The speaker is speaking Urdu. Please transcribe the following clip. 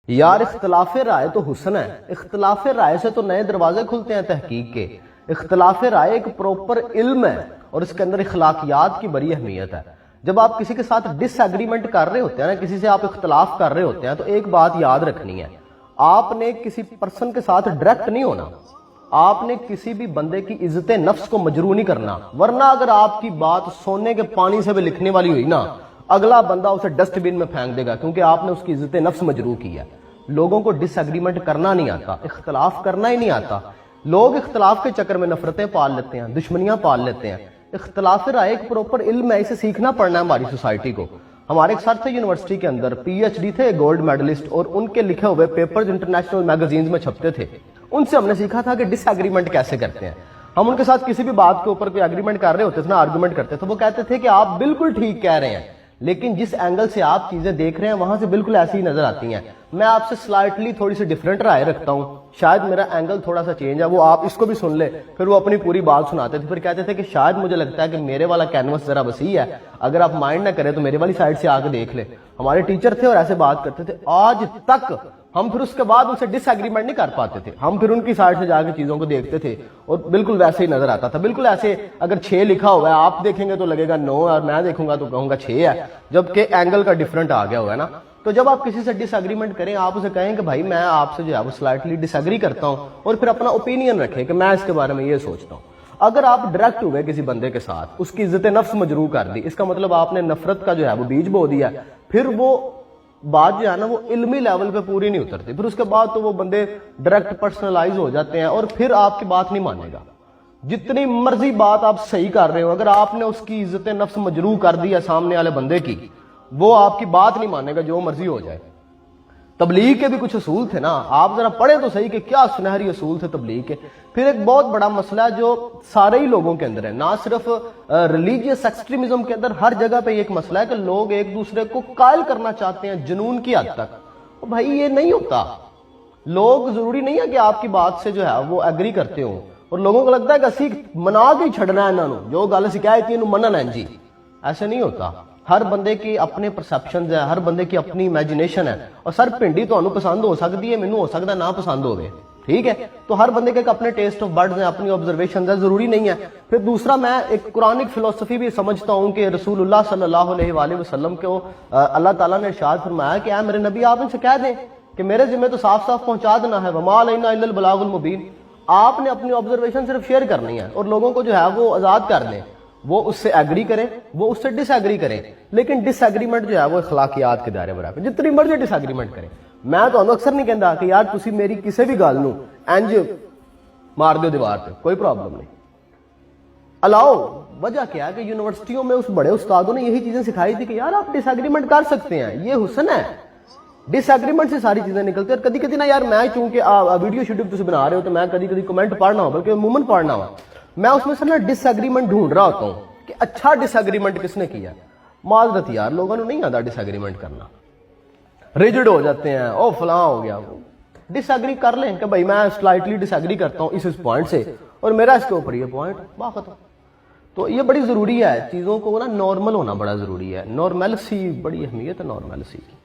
یار اختلاف رائے تو حسن ہے، اختلاف رائے سے تو نئے دروازے کھلتے ہیں تحقیق کے۔ اختلاف رائے ایک پروپر علم ہے اور اس کے اندر اخلاقیات کی بڑی اہمیت ہے۔ جب آپ کسی کے ساتھ ڈس ایگریمنٹ کر رہے ہوتے ہیں نا، کسی سے آپ اختلاف کر رہے ہوتے ہیں، تو ایک بات یاد رکھنی ہے، آپ نے کسی پرسن کے ساتھ ڈائریکٹ نہیں ہونا، آپ نے کسی بھی بندے کی عزت نفس کو مجروح نہیں کرنا، ورنہ اگر آپ کی بات سونے کے پانی سے بھی لکھنے والی ہوئی نا، اگلا بندہ اسے ڈسٹ بن میں پھینک دے گا، کیونکہ آپ نے اس کی عزت نفس مجروح کی ہے۔ لوگوں کو ڈس ایگریمنٹ کرنا نہیں آتا، اختلاف کرنا ہی نہیں آتا۔ لوگ اختلاف کے چکر میں نفرتیں پال لیتے ہیں، دشمنیاں پال لیتے ہیں۔ اختلاف رائے ایک پروپر علم ہے، اسے سیکھنا پڑنا ہے ہماری سوسائٹی کو۔ ہمارے ایک سر تھے یونیورسٹی کے اندر، پی ایچ ڈی تھے، گولڈ میڈلسٹ، اور ان کے لکھے ہوئے پیپرز انٹرنیشنل میگزینز میں چھپتے تھے۔ ان سے ہم نے سیکھا تھا کہ ڈس ایگریمنٹ کیسے کرتے ہیں۔ ہم ان کے ساتھ کسی بھی بات کے اوپر کوئی ایگریمنٹ کر رہے ہوتے تھے نا، آرگومنٹ کرتے تھے، وہ کہتے تھے کہ آپ بالکل ٹھیک کہہ رہے ہیں، لیکن جس اینگل سے آپ چیزیں دیکھ رہے ہیں وہاں سے بالکل ایسی ہی نظر آتی ہیں۔ میں آپ سے سلائٹلی تھوڑی سی ڈیفرنٹ رائے رکھتا ہوں، شاید میرا اینگل تھوڑا سا چینج ہے، وہ آپ اس کو بھی سن لے۔ پھر وہ اپنی پوری بات سناتے تھے، پھر کہتے تھے کہ شاید مجھے لگتا ہے کہ میرے والا کینوس ذرا وسیع ہے، اگر آپ مائنڈ نہ کریں تو میرے والی سائڈ سے آ کے دیکھ لیں۔ ہمارے ٹیچر تھے اور ایسے بات کرتے تھے، آج تک ہم پھر اس کے بعد ان سے ڈس ایگریمنٹ نہیں کر پاتے تھے، ہم پھر ان کی سائڈ سے جا کے چیزوں کو دیکھتے تھے اور بالکل ویسے ہی نظر آتا تھا۔ بالکل ایسے اگر 6 لکھا ہوا ہے، آپ دیکھیں گے تو لگے گا 9، اور میں دیکھوں گا تو کہوں گا 6 ہے، جبکہ اینگل کا ڈفرنٹ آ گیا ہوا ہے نا۔ تو جب آپ کسی سے ڈس ایگریمنٹ کریں، آپ اسے کہیں کہ بھائی میں آپ سے جو ہے وہ سلائٹلی ڈس ایگری کرتا ہوں، اور پھر اپنا اوپینین رکھیں کہ میں اس کے بارے میں یہ سوچتا ہوں۔ اگر آپ ڈائریکٹ ہوئے کسی بندے کے ساتھ، اس کی عزت نفس مجروح کر دی، اس کا مطلب آپ نے نفرت کا جو ہے وہ بیج بو دیا، پھر وہ بات جو ہے نا وہ علمی لیول پہ پوری نہیں اترتی، پھر اس کے بعد تو وہ بندے ڈائریکٹ پرسنلائز ہو جاتے ہیں اور پھر آپ کی بات نہیں مانے گا۔ جتنی مرضی بات آپ صحیح کر رہے ہو، اگر آپ نے اس کی عزت نفس مجروح کر دی ہے سامنے والے بندے کی، وہ آپ کی بات نہیں مانے گا، جو مرضی ہو جائے۔ تبلیغ کے بھی کچھ اصول تھے نا، آپ ذرا پڑھیں تو صحیح کہ کیا سنہری اصول تھے تبلیغ کے۔ پھر ایک بہت بڑا مسئلہ ہے جو سارے ہی لوگوں کے اندر ہے، نہ صرف ریلیجیس ایکسٹریمزم کے اندر، ہر جگہ پہ یہ ایک مسئلہ ہے کہ لوگ ایک دوسرے کو قائل کرنا چاہتے ہیں جنون کی حد تک۔ بھائی یہ نہیں ہوتا، لوگ ضروری نہیں ہے کہ آپ کی بات سے جو ہے وہ ایگری کرتے ہوں، اور لوگوں کو لگتا ہے کہ اسی منا کے چھڑنا ہے انہوں جو گل سکھائی تھی انہوں منن ہے جی، ایسے نہیں ہوتا۔ ہر بندے کی اپنے پرسپشنز ہے، ہر بندے کی اپنی امیجنیشن ہے، اور سر پنڈی تو انہوں پسند ہو سکتی ہے، مینوں ہو سکتا ہے نہ پسند ہوئے، ٹھیک ہے۔ تو ہر بندے کے اپنے ٹیسٹ آف برڈز ہیں، اپنی آبزرویشنز ہیں، ضروری نہیں ہے۔ پھر دوسرا میں ایک قرآنک فلسفی بھی سمجھتا ہوں کہ رسول اللہ صلی اللہ علیہ وآلہ وسلم کو اللہ تعالیٰ نے ارشاد فرمایا کہ اے میرے نبی آپ ان سے کہہ دیں کہ میرے ذمہ تو صاف صاف پہنچا دینا ہے، وما علینا الا البلاغ المبین۔ آپ نے اپنی آبزرویشن صرف شیئر کرنی ہے اور لوگوں کو جو ہے وہ آزاد کر دیں، وہ اس سے ایگری کریں، وہ اس سے ڈس ایگری کریں، لیکن ڈس ایگریمنٹ جو ہے وہ اخلاقیات کے دائرے برابر، جتنی مرضی ڈس ایگریمنٹ کریں۔ میں تو اکثر نہیں کہتا کہ یار تسی میری کسی بھی گل نو انج مار دیو دیوار پہ، کوئی پرابلم نہیں، الاؤ۔ وجہ کیا ہے کہ یونیورسٹیوں میں اس بڑے استادوں نے یہی چیزیں سکھائی تھی کہ یار آپ ڈس ایگریمنٹ کر سکتے ہیں، یہ حسن ہے۔ ڈس ایگریمنٹ سے ساری چیزیں نکلتی ہیں، اور کدی کدی نا یار میں چونکہ ویڈیو شیڈیو تسی بنا رہے ہو تو میں کدی کدی کمنٹ پڑھنا ہو، بلکہ عموماً پڑھنا ہو، میں اس میں سے نا ڈس ایگریمنٹ ڈھونڈ رہا ہوتا ہوں کہ اچھا ڈس ایگریمنٹ کس نے کیا۔ معذرت یار لوگوں نے نہیں آتا ڈس ایگریمنٹ کرنا، ریجڈ ہو جاتے ہیں، او فلاں ہو گیا۔ ڈس ایگری کر لیں کہ بھائی میں سلائٹلی ڈس ایگری کرتا ہوں اس پوائنٹ سے، اور میرا اس کے اوپر یہ پوائنٹ بات ختم۔ تو یہ بڑی ضروری ہے، چیزوں کو نا نارمل ہونا بڑا ضروری ہے، نارملسی بڑی اہمیت ہے نارملسی کی۔